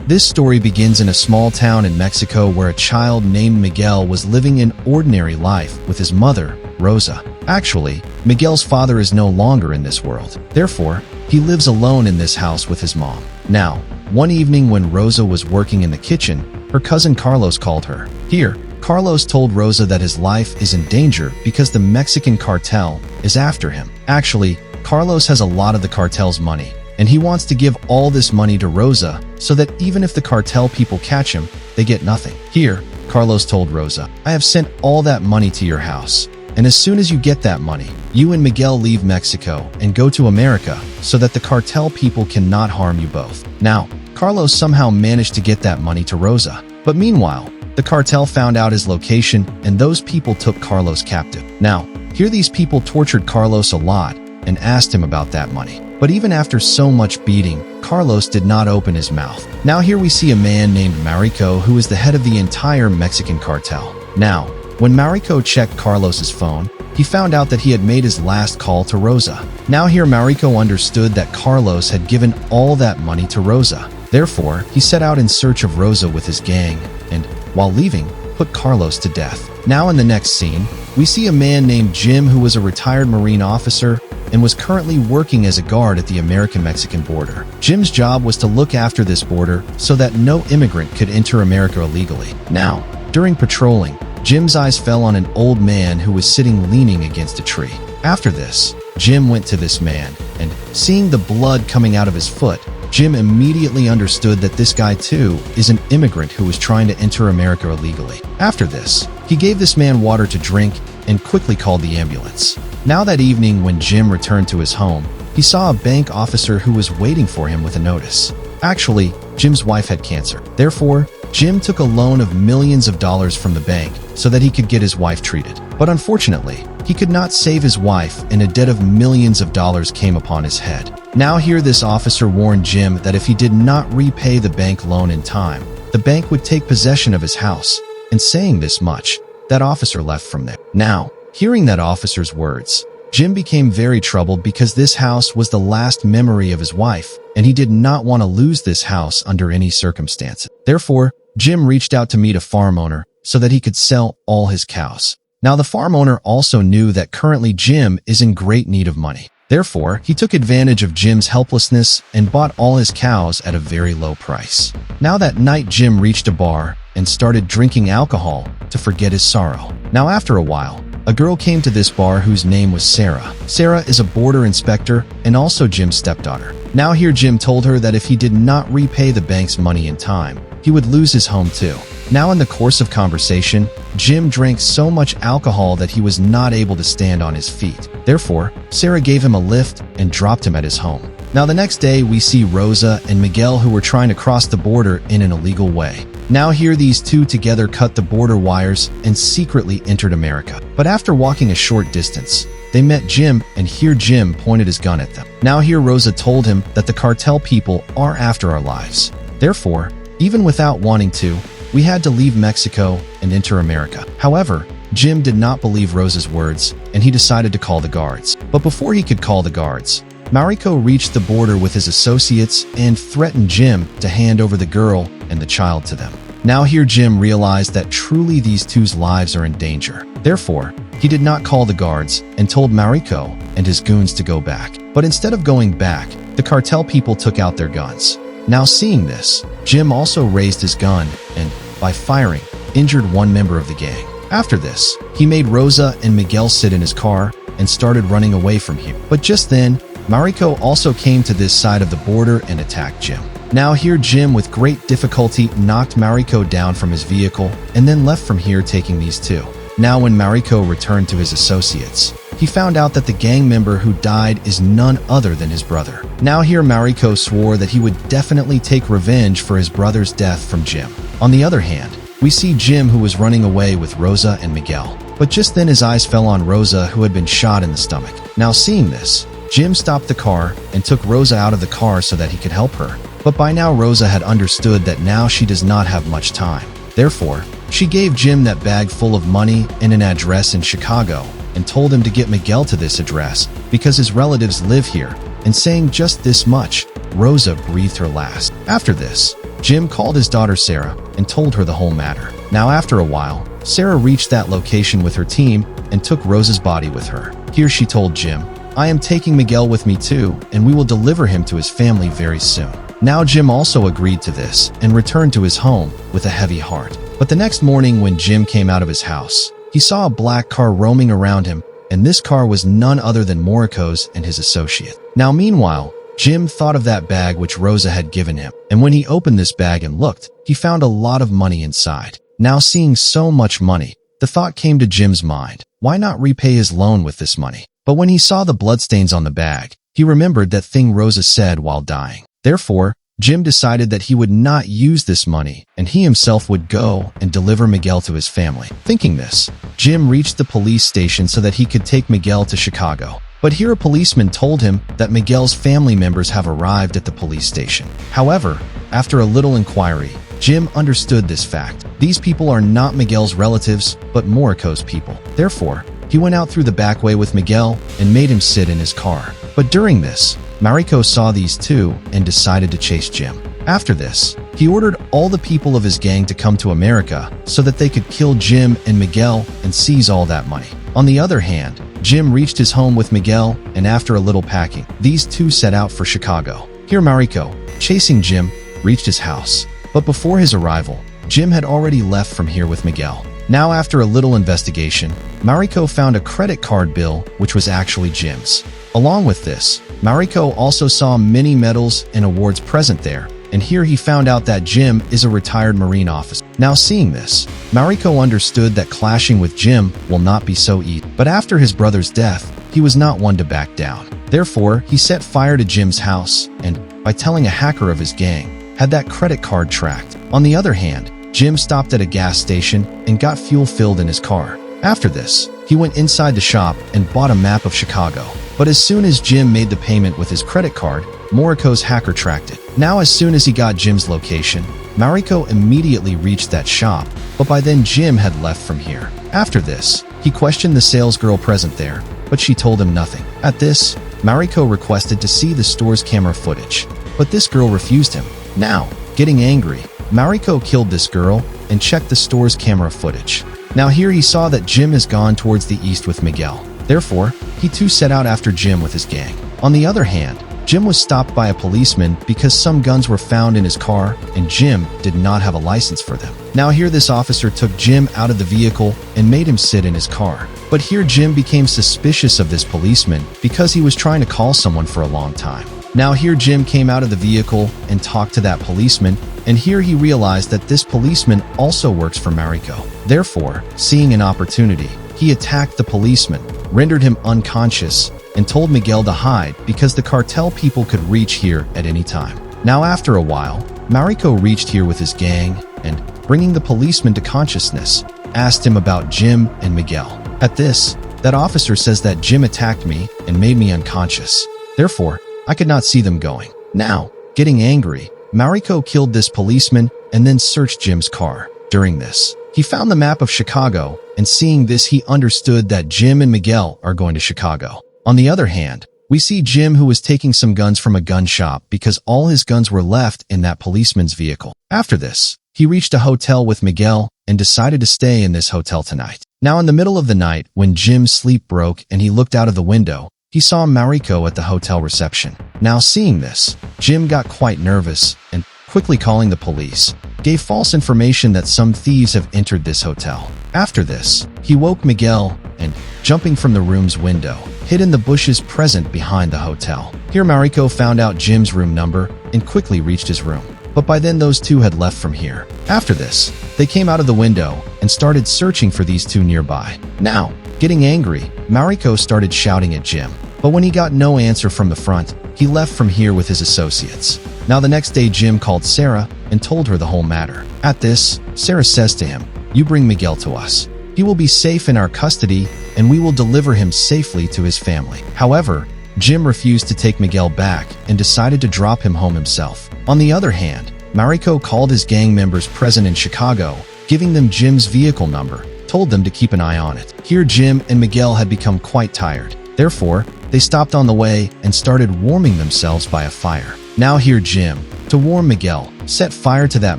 This story begins in a small town in Mexico where a child named Miguel was living an ordinary life with his mother, Rosa. Actually, Miguel's father is no longer in this world. Therefore, he lives alone in this house with his mom. Now, one evening when Rosa was working in the kitchen, her cousin Carlos called her. Here, Carlos told Rosa that his life is in danger because the Mexican cartel is after him. Actually, Carlos has a lot of the cartel's money, and he wants to give all this money to Rosa so that even if the cartel people catch him, they get nothing. Here, Carlos told Rosa, "I have sent all that money to your house, and as soon as you get that money, you and Miguel leave Mexico and go to America so that the cartel people cannot harm you both." Now, Carlos somehow managed to get that money to Rosa, but meanwhile, the cartel found out his location and those people took Carlos captive. Now, here these people tortured Carlos a lot and asked him about that money. But even after so much beating, Carlos did not open his mouth. Now here we see a man named Marico who is the head of the entire Mexican cartel. Now, when Marico checked Carlos's phone, he found out that he had made his last call to Rosa. Now here Marico understood that Carlos had given all that money to Rosa. Therefore, he set out in search of Rosa with his gang and, while leaving, put Carlos to death. Now in the next scene, we see a man named Jim who was a retired Marine officer and was currently working as a guard at the American-Mexican border. Jim's job was to look after this border so that no immigrant could enter America illegally. Now, during patrolling, Jim's eyes fell on an old man who was sitting leaning against a tree. After this, Jim went to this man, and seeing the blood coming out of his foot, Jim immediately understood that this guy too is an immigrant who was trying to enter America illegally. After this, he gave this man water to drink and quickly called the ambulance. Now that evening when Jim returned to his home, he saw a bank officer who was waiting for him with a notice. Actually, Jim's wife had cancer. Therefore, Jim took a loan of millions of dollars from the bank so that he could get his wife treated. But unfortunately, he could not save his wife and a debt of millions of dollars came upon his head. Now here this officer warned Jim that if he did not repay the bank loan in time, the bank would take possession of his house. And saying this much, that officer left from there. Now, hearing that officer's words, Jim became very troubled because this house was the last memory of his wife, and he did not want to lose this house under any circumstances. Therefore, Jim reached out to meet a farm owner so that he could sell all his cows. Now the farm owner also knew that currently Jim is in great need of money. Therefore, he took advantage of Jim's helplessness and bought all his cows at a very low price. Now that night Jim reached a bar and started drinking alcohol to forget his sorrow. Now after a while, a girl came to this bar whose name was Sarah. Sarah is a border inspector and also Jim's stepdaughter. Now here Jim told her that if he did not repay the bank's money in time, he would lose his home too. Now in the course of conversation, Jim drank so much alcohol that he was not able to stand on his feet. Therefore, Sarah gave him a lift and dropped him at his home. Now the next day we see Rosa and Miguel who were trying to cross the border in an illegal way. Now here these two together cut the border wires and secretly entered America. But after walking a short distance, they met Jim and here Jim pointed his gun at them. Now here Rosa told him that the cartel people are after our lives. Therefore, even without wanting to, we had to leave Mexico and enter America. However, Jim did not believe Rosa's words and he decided to call the guards. But before he could call the guards, Marico reached the border with his associates and threatened Jim to hand over the girl and the child to them. Now here Jim realized that truly these two's lives are in danger. Therefore, he did not call the guards and told Marico and his goons to go back. But instead of going back, the cartel people took out their guns. Now seeing this, Jim also raised his gun and, by firing, injured one member of the gang. After this, he made Rosa and Miguel sit in his car and started running away from here. But just then, Marico also came to this side of the border and attacked Jim. Now here Jim with great difficulty knocked Marico down from his vehicle and then left from here taking these two. Now when Marico returned to his associates, he found out that the gang member who died is none other than his brother. Now here Marico swore that he would definitely take revenge for his brother's death from Jim. On the other hand, we see Jim who was running away with Rosa and Miguel. But just then his eyes fell on Rosa who had been shot in the stomach. Now seeing this, Jim stopped the car and took Rosa out of the car so that he could help her. But by now Rosa had understood that now she does not have much time. Therefore, she gave Jim that bag full of money and an address in Chicago and told him to get Miguel to this address because his relatives live here, and saying just this much, Rosa breathed her last. After this, Jim called his daughter Sarah and told her the whole matter. Now after a while, Sarah reached that location with her team and took Rosa's body with her. Here she told Jim, "I am taking Miguel with me too, and we will deliver him to his family very soon." Now Jim also agreed to this and returned to his home with a heavy heart. But the next morning when Jim came out of his house, he saw a black car roaming around him, and this car was none other than Moriko's and his associate. Now meanwhile, Jim thought of that bag which Rosa had given him, and when he opened this bag and looked, he found a lot of money inside. Now seeing so much money, the thought came to Jim's mind, why not repay his loan with this money? But when he saw the bloodstains on the bag, he remembered that thing Rosa said while dying. Therefore, Jim decided that he would not use this money and he himself would go and deliver Miguel to his family. Thinking this, Jim reached the police station so that he could take Miguel to Chicago. But here a policeman told him that Miguel's family members have arrived at the police station. However, after a little inquiry, Jim understood this fact. These people are not Miguel's relatives, but Moriko's people. Therefore, he went out through the back way with Miguel and made him sit in his car. But during this, Mariko saw these two and decided to chase Jim. After this, he ordered all the people of his gang to come to America so that they could kill Jim and Miguel and seize all that money. On the other hand, Jim reached his home with Miguel, and after a little packing, these two set out for Chicago. Here Mariko, chasing Jim, reached his house. But before his arrival, Jim had already left from here with Miguel. Now after a little investigation, Mariko found a credit card bill which was actually Jim's. Along with this, Mariko also saw many medals and awards present there, and here he found out that Jim is a retired Marine officer. Now seeing this, Mariko understood that clashing with Jim will not be so easy. But after his brother's death, he was not one to back down. Therefore, he set fire to Jim's house and, by telling a hacker of his gang, had that credit card tracked. On the other hand, Jim stopped at a gas station and got fuel filled in his car. After this, he went inside the shop and bought a map of Chicago. But as soon as Jim made the payment with his credit card, Moriko's hacker tracked it. Now as soon as he got Jim's location, Mariko immediately reached that shop, but by then Jim had left from here. After this, he questioned the sales girl present there, but she told him nothing. At this, Mariko requested to see the store's camera footage, but this girl refused him. Now, getting angry, Mariko killed this girl and checked the store's camera footage. Now here he saw that Jim has gone towards the east with Miguel. Therefore, he too set out after Jim with his gang. On the other hand, Jim was stopped by a policeman because some guns were found in his car and Jim did not have a license for them. Now here this officer took Jim out of the vehicle and made him sit in his car. But here Jim became suspicious of this policeman because he was trying to call someone for a long time. Now here Jim came out of the vehicle and talked to that policeman, and here he realized that this policeman also works for Mariko. Therefore, seeing an opportunity, he attacked the policeman, rendered him unconscious, and told Miguel to hide because the cartel people could reach here at any time. Now after a while, Mariko reached here with his gang and, bringing the policeman to consciousness, asked him about Jim and Miguel. At this, that officer says that Jim attacked me and made me unconscious. Therefore, I could not see them going. Now, getting angry, Mariko killed this policeman and then searched Jim's car. During this, he found the map of Chicago, and seeing this he understood that Jim and Miguel are going to Chicago. On the other hand, we see Jim who was taking some guns from a gun shop because all his guns were left in that policeman's vehicle. After this, he reached a hotel with Miguel and decided to stay in this hotel tonight. Now in the middle of the night, when Jim's sleep broke and he looked out of the window, he saw Mariko at the hotel reception. Now seeing this, Jim got quite nervous and, quickly calling the police, gave false information that some thieves have entered this hotel. After this, he woke Miguel and, jumping from the room's window, hid in the bushes present behind the hotel. Here Mariko found out Jim's room number and quickly reached his room. But by then those two had left from here. After this, they came out of the window and started searching for these two nearby. Now, getting angry, Mariko started shouting at Jim. But when he got no answer from the front, he left from here with his associates. Now the next day Jim called Sarah and told her the whole matter. At this, Sarah says to him, "You bring Miguel to us. He will be safe in our custody and we will deliver him safely to his family." However, Jim refused to take Miguel back and decided to drop him home himself. On the other hand, Mariko called his gang members present in Chicago, giving them Jim's vehicle number, told them to keep an eye on it. Here Jim and Miguel had become quite tired. Therefore, they stopped on the way and started warming themselves by a fire. Now here Jim, to warm Miguel, set fire to that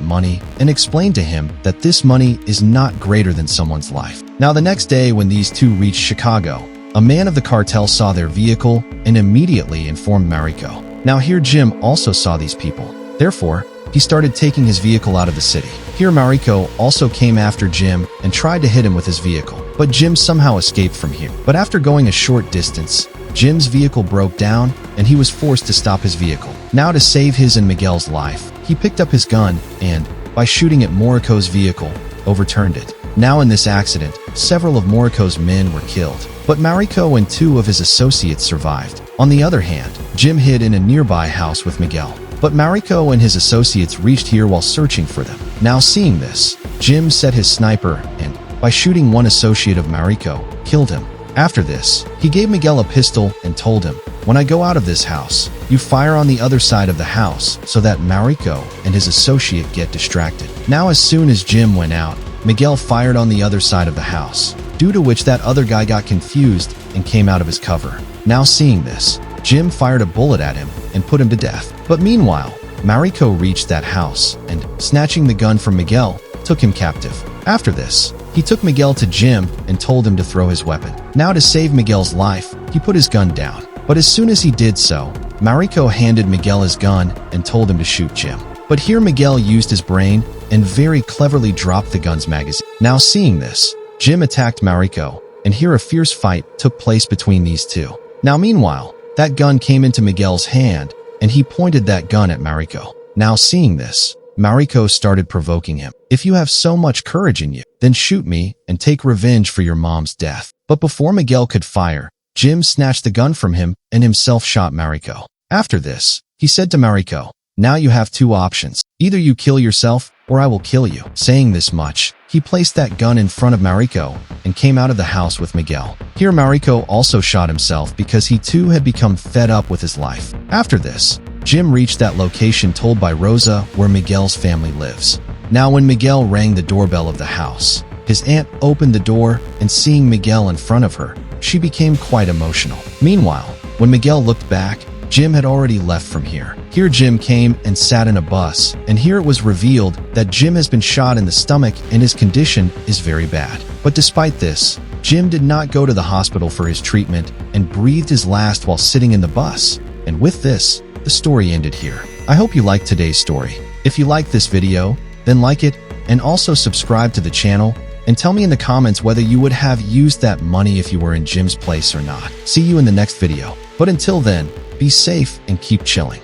money, and explained to him that this money is not greater than someone's life. Now the next day when these two reached Chicago, a man of the cartel saw their vehicle and immediately informed Mariko. Now here Jim also saw these people. Therefore, he started taking his vehicle out of the city. Here Mariko also came after Jim and tried to hit him with his vehicle, but Jim somehow escaped from here. But after going a short distance, Jim's vehicle broke down and he was forced to stop his vehicle. Now to save his and Miguel's life, he picked up his gun and, by shooting at Mariko's vehicle, overturned it. Now in this accident, several of Mariko's men were killed, but Mariko and two of his associates survived. On the other hand, Jim hid in a nearby house with Miguel, but Mariko and his associates reached here while searching for them. Now seeing this, Jim set his sniper and, by shooting one associate of Mariko, killed him. After this, he gave Miguel a pistol and told him, "When I go out of this house, you fire on the other side of the house so that Mariko and his associate get distracted." Now as soon as Jim went out, Miguel fired on the other side of the house, due to which that other guy got confused and came out of his cover. Now seeing this, Jim fired a bullet at him and put him to death. But meanwhile, Mariko reached that house and, snatching the gun from Miguel, took him captive. After this, he took Miguel to Jim and told him to throw his weapon. Now to save Miguel's life, he put his gun down. But as soon as he did so, Mariko handed Miguel his gun and told him to shoot Jim. But here Miguel used his brain and very cleverly dropped the gun's magazine. Now seeing this, Jim attacked Mariko, and here a fierce fight took place between these two. Now meanwhile, that gun came into Miguel's hand, and he pointed that gun at Mariko. Now seeing this, Mariko started provoking him. "If you have so much courage in you, then shoot me and take revenge for your mom's death." But before Miguel could fire, Jim snatched the gun from him and himself shot Mariko. After this, he said to Mariko, "Now you have two options. Either you kill yourself or I will kill you." Saying this much, he placed that gun in front of Mariko and came out of the house with Miguel. Here Mariko also shot himself because he too had become fed up with his life. After this, Jim reached that location told by Rosa where Miguel's family lives. Now when Miguel rang the doorbell of the house, his aunt opened the door and seeing Miguel in front of her, she became quite emotional. Meanwhile, when Miguel looked back, Jim had already left from here. Here Jim came and sat in a bus, and here it was revealed that Jim has been shot in the stomach and his condition is very bad. But despite this, Jim did not go to the hospital for his treatment and breathed his last while sitting in the bus. And with this, the story ended here. I hope you liked today's story. If you liked this video, then like it and also subscribe to the channel and tell me in the comments whether you would have used that money if you were in Jim's place or not. See you in the next video. But until then, be safe and keep chilling.